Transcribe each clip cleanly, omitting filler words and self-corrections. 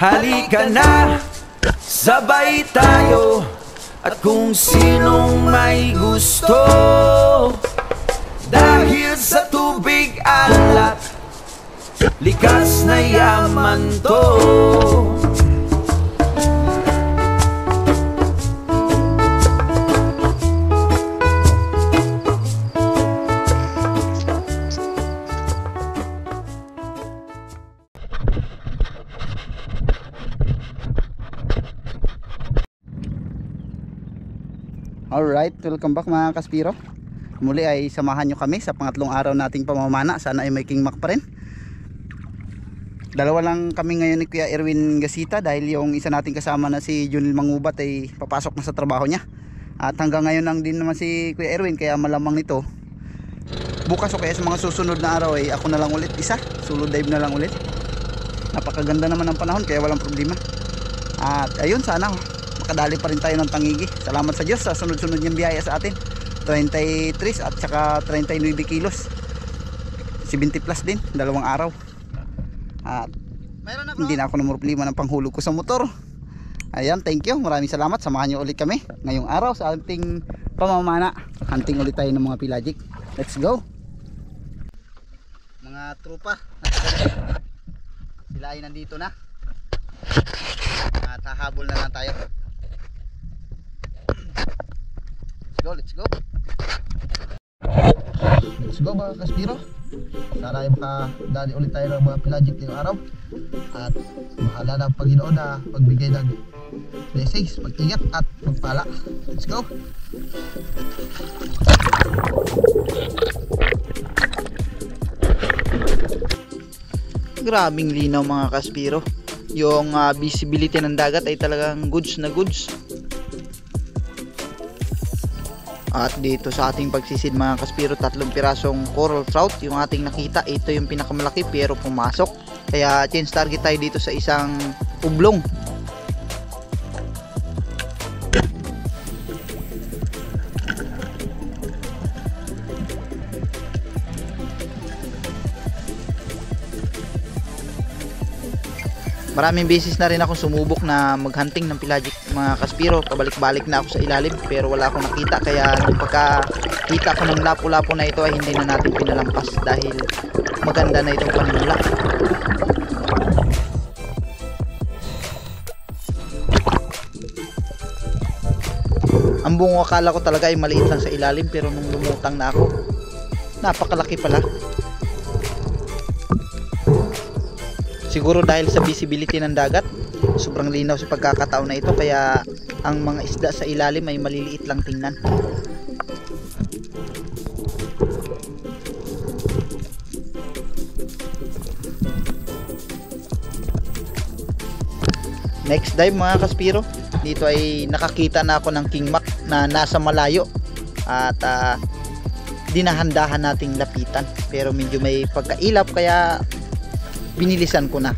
Halika na, sabay tayo. At kung sinong may gusto, dahil sa tubig alat, likas na yaman to. Alright, welcome back mga kaspiro. Muli ay samahan nyo kami sa pangatlong araw nating pamamana. Sana ay may kingmak pa rin. Dalawa lang kami ngayon ni Kuya Erwin Gasita dahil yung isa nating kasama na si Junil Mangubat ay papasok na sa trabaho niya. At hanggang ngayon lang din naman si Kuya Erwin, kaya malamang nito bukas o kaya sa mga susunod na araw ay ako na lang ulit isa, solo dive na lang ulit. Napakaganda naman ng panahon kaya walang problema. At ayun, sana makadali pa rin tayo ng Tangigi. Salamat sa Diyos sa sunod-sunod niyang biyaya sa atin. 33 at saka 39 kilos, 70 plus din, dalawang araw. At hindi na ako na problema ng panghulog ko sa motor. Ayan, thank you, maraming salamat. Samahan niyo ulit kami ngayong araw sa ating pamamana. Hunting ulit tayo ng mga pelagic. Let's go mga tropa. Sila ay nandito na at hahabol na lang tayo. Let's go mga kaspiro. Sana ay makadali ulit tayo ng mga pelagic ngayong araw. At bahala na ang Panginoon na pagbigay ng blessings, pag-ingat at pagpala. Let's go. Grabing linaw mga kaspiro. Yung visibility ng dagat ay talagang goods na goods. At dito sa ating pagsisid mga kaspiro, 3 pirasong coral trout yung ating nakita. Ito yung pinakamalaki pero pumasok. Kaya change target tayo dito sa isang ublong. Maraming beses na rin akong sumubok na maghunting ng pelagic mga kaspiro. Pabalik-balik na ako sa ilalim pero wala akong nakita. Kaya nung pagkakita ko ng lapu-lapu na ito ay hindi na natin pinalampas dahil maganda na itong panimula. Ang bungo akala ko talaga ay maliit lang sa ilalim pero nung lumutang na ako, napakalaki pala. Siguro dahil sa visibility ng dagat, sobrang linaw sa pagkakataon na ito, kaya ang mga isda sa ilalim ay maliliit lang tingnan. Next dive mga kaspiro, dito ay nakakita na ako ng kingmak na nasa malayo at dinahandahan nating lapitan, pero medyo may pagkailap kaya binilisan ko na.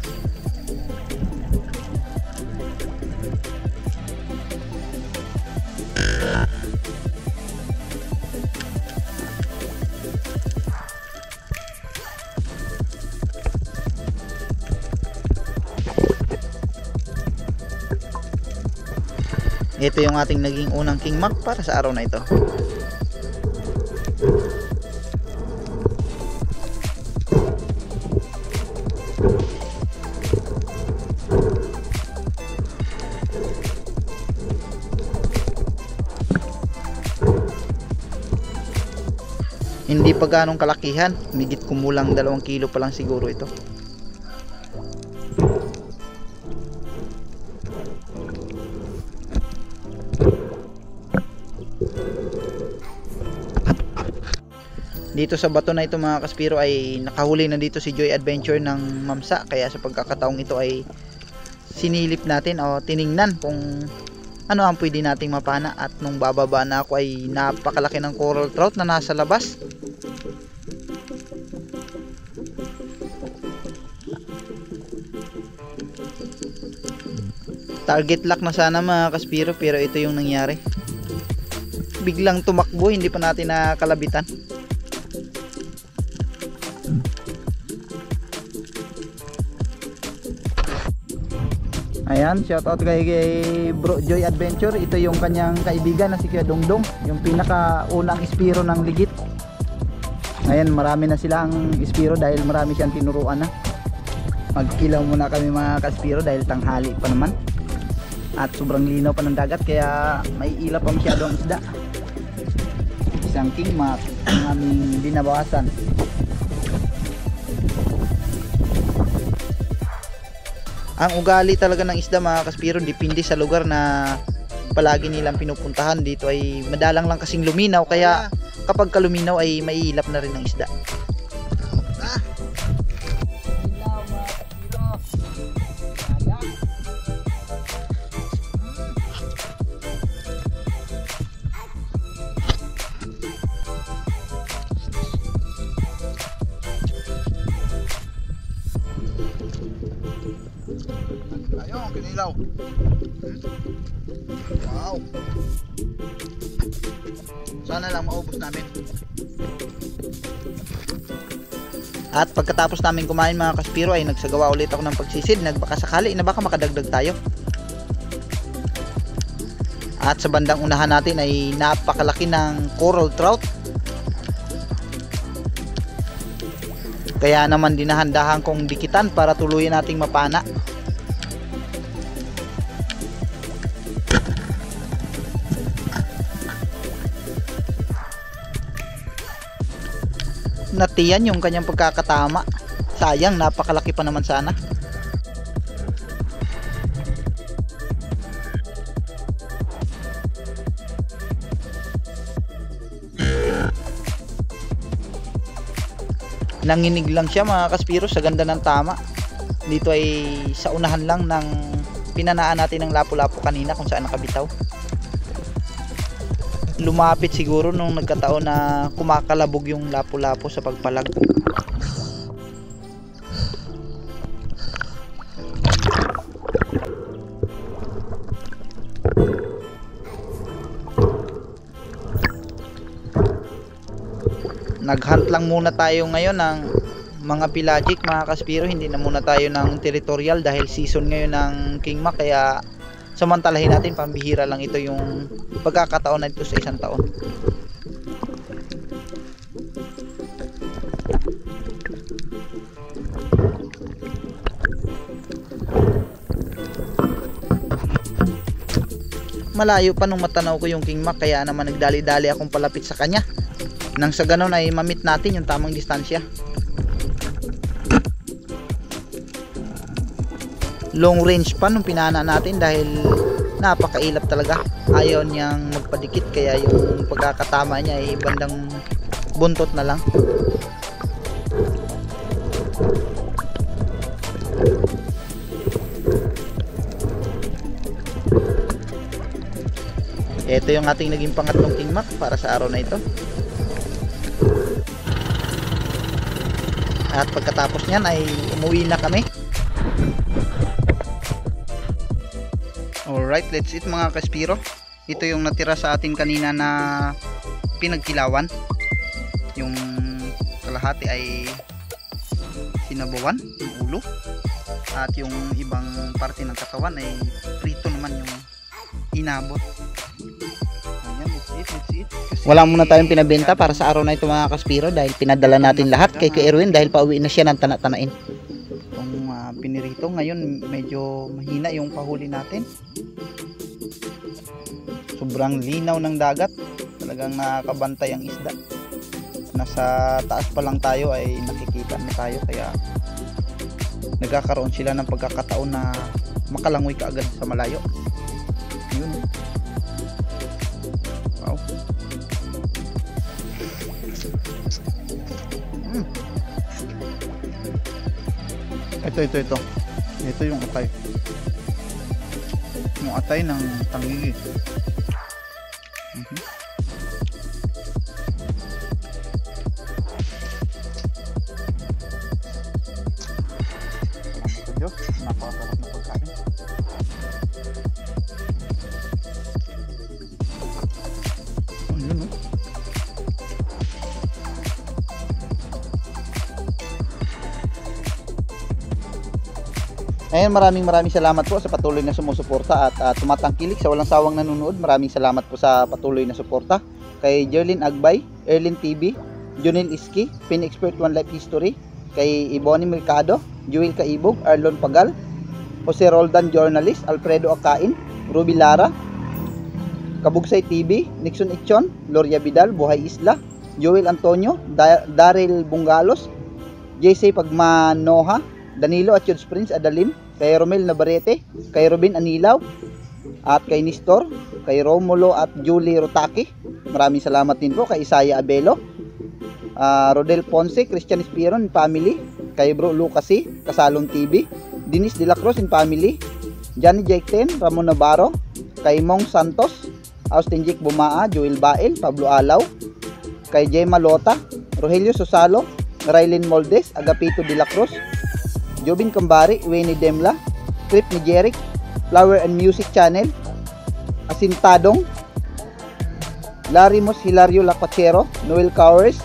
Ito yung ating naging unang kingmak para sa araw na ito. Hindi pa ganong kalakihan, higit kumulang 2 kilo pa lang siguro ito. Dito sa bato na ito mga kaspiro ay nakahuli na dito si Joy Adventure ng mamsa, kaya sa pagkakataong ito ay sinilip natin o tiningnan kung ano ang pwede nating mapana. At nung bababa na ako ay napakalaki ng coral trout na nasa labas. Target lock na sana mga kaspiro pero ito yung nangyari. Biglang tumakbo, hindi pa natin nakalabitan. Ayan, shoutout kay Bro Joy Adventure. Ito yung kanyang kaibigan na si Kuya Dongdong, yung pinakaunang ispiro ng Ligit. Ayan, marami na silang ispiro dahil marami siyang tinuruan na. Magkilaw muna kami mga kaspiro dahil tanghali pa naman. At sobrang linaw pa ng dagat kaya may ila pa masyado ang isda. Isang king mat ang aming binabawasan. Ang ugali talaga ng isda mga kaspiro depende sa lugar na palagi nilang pinupuntahan. Dito ay madalang lang kasing luminaw kaya kapag kaluminaw ay maiilap na rin ng isda. Ayun, kinilaw. Wow. Sana lang maubos namin. At pagkatapos namin kumain mga kaspiro ay nagsagawa ulit ako ng pagsisid. Nagbaka sakali na baka makadagdag tayo. At sa bandang unahan natin ay napakalaki ng coral trout. Kaya naman dinahandahan kong dikitan para tuluyan nating mapana. Natiyan yung kanyang pagkakatama. Sayang, napakalaki pa naman sana. Nanginig lang siya mga kaspiro sa ganda ng tama. Dito ay sa unahan lang ng pinanaan natin ng lapu-lapu kanina kung saan nakabitaw. Lumapit siguro nung nagkataon na kumakalabog yung lapu-lapu sa pagpalag. Naghunt lang muna tayo ngayon ng mga pelagic mga kaspiro. Hindi na muna tayo ng territorial dahil season ngayon ng King Mac, kaya samantalahin natin, pambihira lang ito yung pagkakataon na ito sa isang taon. Malayo pa nung matanaw ko yung King Mac, kaya naman nagdali-dali akong palapit sa kanya nang sa ganon ay mamit natin yung tamang distansya. Long range pa nung pinana natin dahil napakailap talaga. Ayaw niyang magpadikit kaya yung pagkakatama niya ay bandang buntot na lang. Ito yung ating naging pangatlong King Mac para sa araw na ito. At pagkatapos niyan ay umuwi na kami. Alright, let's eat mga kaspiro. Ito yung natira sa atin kanina na pinagkilawan. Yung kalahati ay sinabawan, yung ulo. At yung ibang parte ng katawan ay prito naman yung inabot. Ayan, let's eat. Wala muna tayong pinabenta para sa araw na ito mga kaspiro dahil pinadala natin lahat kay Erwin dahil pauwi na siya ng tana-tanain. Itong pinirito ngayon medyo mahina yung pahuli natin. Sobrang linaw ng dagat, talagang nakakabantay ang isda. Nasa taas pa lang tayo ay nakikita na tayo, kaya nagkakaroon sila ng pagkakataon na makalangoy kaagad sa malayo. Yun. Wow. Ito yung atay. Yung atay ng tangigi. Napakasarap na pagkain. Ayun, no? Ayan, maraming salamat po sa patuloy na sumusuporta at tumatangkilik sa walang sawang nanonood. Maraming salamat po sa patuloy na suporta. Kay Jerlyn Agbay, Erlin TV, Junil Iski, Pin Expert One Life History, kay Ibony Mercado, Joel Kaibog, Arlon Pagal, Jose Roldan Journalist, Alfredo Akain, Ruby Lara, Kabugsay TV, Nixon Ichon, Gloria Vidal, Buhay Isla, Joel Antonio, Daryl Bungalos, JC Pagmanoha, Danilo at Judes Prince Adalim, kay Romel Navarrete, kay Robin Anilaw, at kay Nistor, kay Romulo at Julie Rotaki. Maraming salamat din po kay Isaya Abelo, Rodel Ponce, Christian Espiron and family, kay Bro Lucasi, Kasalong TV, Dennis De La Cruz and family, Johnny Jackten, Ramon Navarro, kay Mong Santos, Austin Jake Bumaa, Joel Bael, Pablo Alaw, kay Gemma Lota, Rogelio Sosalo, Raylin Moldes, Agapito De La Cruz, Jobin Kambari, Winnie Demla, Trip ni Jeric, Flower and Music Channel, Asintadong, Larimos Hilario Lacachero, Noel Cowers,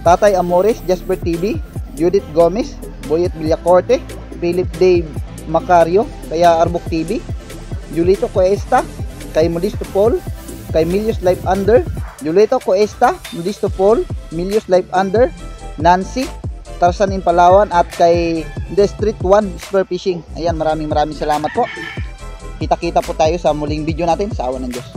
Tatay Amores, Jasper TV, Judith Gomez, Boyet Villacorte, Philip Dave Macario, kaya Arbok TV, Julito Cuesta, kay Modisto Paul, kay Milius Life Under, Julito Cuesta, Modisto Paul, Milius Life Under, Nancy, Tarzan in Palawan, at kay The Street 1 Spear Fishing. Ayan, maraming salamat po. Kita-kita po tayo sa muling video natin sa awa ng Diyos.